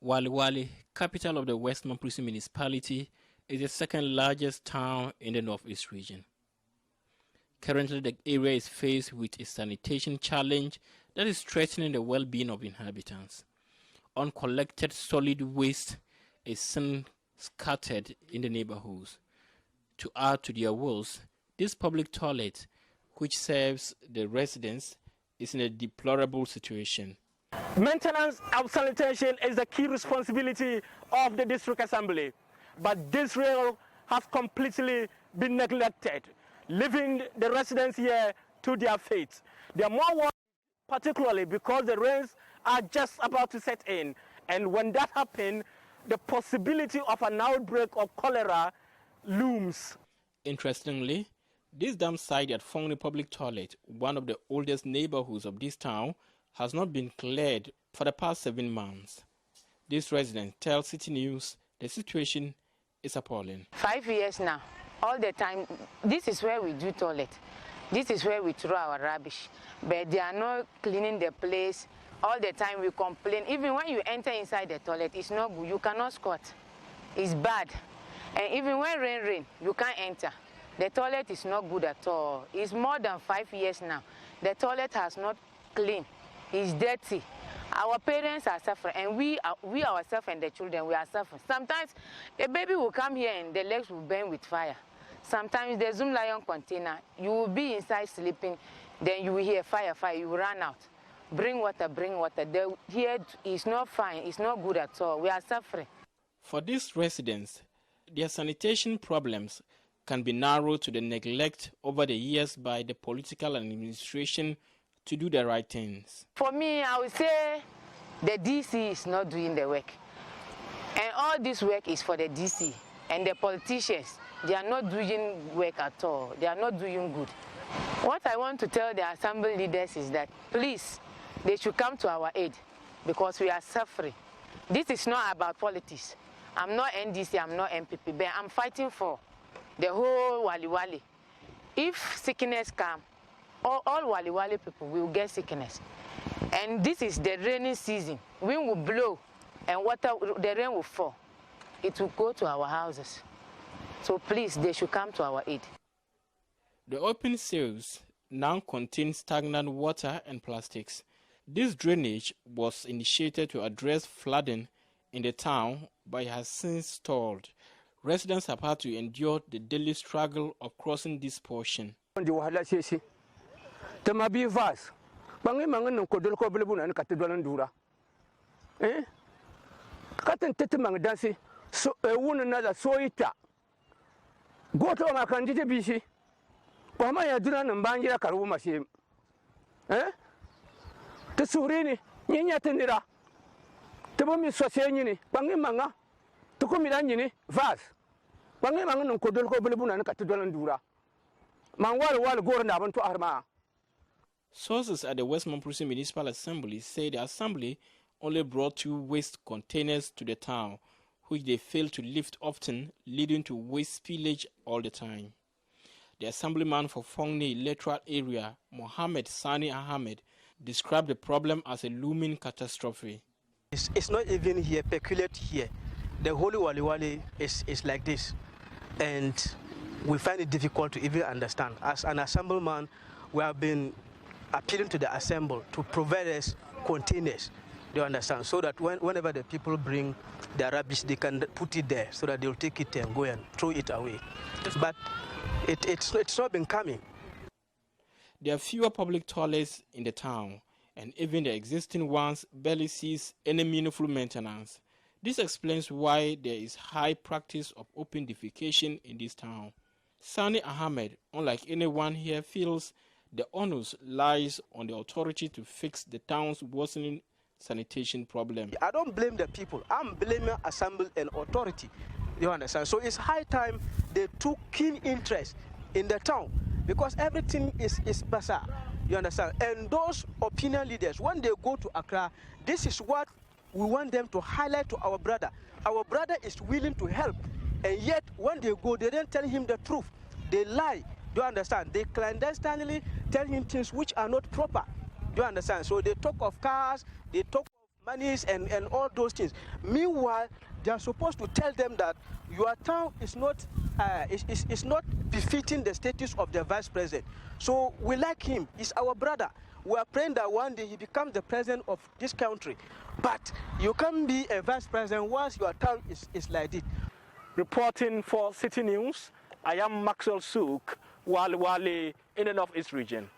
Walewale, capital of the West Mamprusi municipality, is the second largest town in the northeast region. Currently, the area is faced with a sanitation challenge that is threatening the well-being of inhabitants. Uncollected solid waste is seen scattered in the neighborhoods. To add to their woes, this public toilet, which serves the residents, is in a deplorable situation. Maintenance of sanitation is the key responsibility of the district assembly, but this rail has completely been neglected, leaving the residents here to their fate. They are more worried, particularly because the rains are just about to set in, and when that happens, the possibility of an outbreak of cholera looms. Interestingly, this damn site at Foundry Public Toilet, one of the oldest neighborhoods of this town, has not been cleared for the past 7 months. This resident tells City News the situation is appalling. 5 years now, all the time, this is where we do toilet. This is where we throw our rubbish. But they are not cleaning the place. All the time we complain. Even when you enter inside the toilet, it's not good. You cannot squat. It's bad. And even when rain, you can't enter. The toilet is not good at all. It's more than 5 years now. The toilet has not cleaned. It's dirty. Our parents are suffering, and we ourselves and the children, we are suffering. Sometimes a baby will come here and the legs will burn with fire. Sometimes the Zoom Lion container, you will be inside sleeping, then you will hear fire, you will run out. Bring water, bring water. Here is not fine, it's not good at all. We are suffering. For these residents, their sanitation problems can be narrowed to the neglect over the years by the political administration to do the right things. For me, I would say the DC is not doing the work. And all this work is for the DC. And the politicians, they are not doing work at all. They are not doing good. What I want to tell the assembly leaders is that, please, they should come to our aid because we are suffering. This is not about politics. I'm not NDC, I'm not MPP, but I'm fighting for the whole Walewale. If sickness comes, all Walewale people will get sickness. And this is the rainy season. Wind will blow and the rain will fall. It will go to our houses. So please, they should come to our aid. The open sewers now contain stagnant water and plastics. This drainage was initiated to address flooding in the town, but has since stalled. Residents have had to endure the daily struggle of crossing this portion. Tamabi vas, bangi mangan kodol ko belebuna ni katedwalan dura. Katen tete mangdansi so wuna nada soita. Goto makandite bisi. Pama ya dura nambangira karubu masim. Te surini nyinya tenira. Te bomi sosenyi ni bangi manga. To komiranyi ni vas. Bangi mangan kodol ko belebuna ni katedwalan dura. Mangwal gor na bantu arma. Sources at the West Mamprusi Municipal Assembly say the assembly only brought 2 waste containers to the town, which they failed to lift often, leading to waste spillage all the time. The assemblyman for Foundry electoral area, Mohammed Sani Ahmed, described the problem as a looming catastrophe. It's not even here, peculiar here. The whole Walewale is like this, and we find it difficult to even understand. As an assemblyman, we have been appealing to the assembly to provide us containers, do you understand, so that whenever the people bring their rubbish, they can put it there so that they'll take it and go and throw it away. But it's not been coming. There are fewer public toilets in the town, and even the existing ones barely sees any meaningful maintenance. This explains why there is high practice of open defecation in this town. Sani Ahmed, unlike anyone here, feels the onus lies on the authority to fix the town's worsening sanitation problem. I don't blame the people. I'm blaming assembly and authority. You understand? So it's high time they took keen interest in the town because everything is bizarre. You understand? And those opinion leaders, when they go to Accra, this is what we want them to highlight to our brother. Our brother is willing to help, and yet when they go, they don't tell him the truth. They lie. Do you understand? They clandestinely tell him things which are not proper. Do you understand? So they talk of cars, they talk of monies and all those things. Meanwhile, they are supposed to tell them that your town is not befitting the status of the vice president. So we like him. He's our brother. We are praying that one day he becomes the president of this country. But you can't be a vice president once your town is like this. Reporting for City News, I am Maxwell Sook, Walewale in the Northeast region.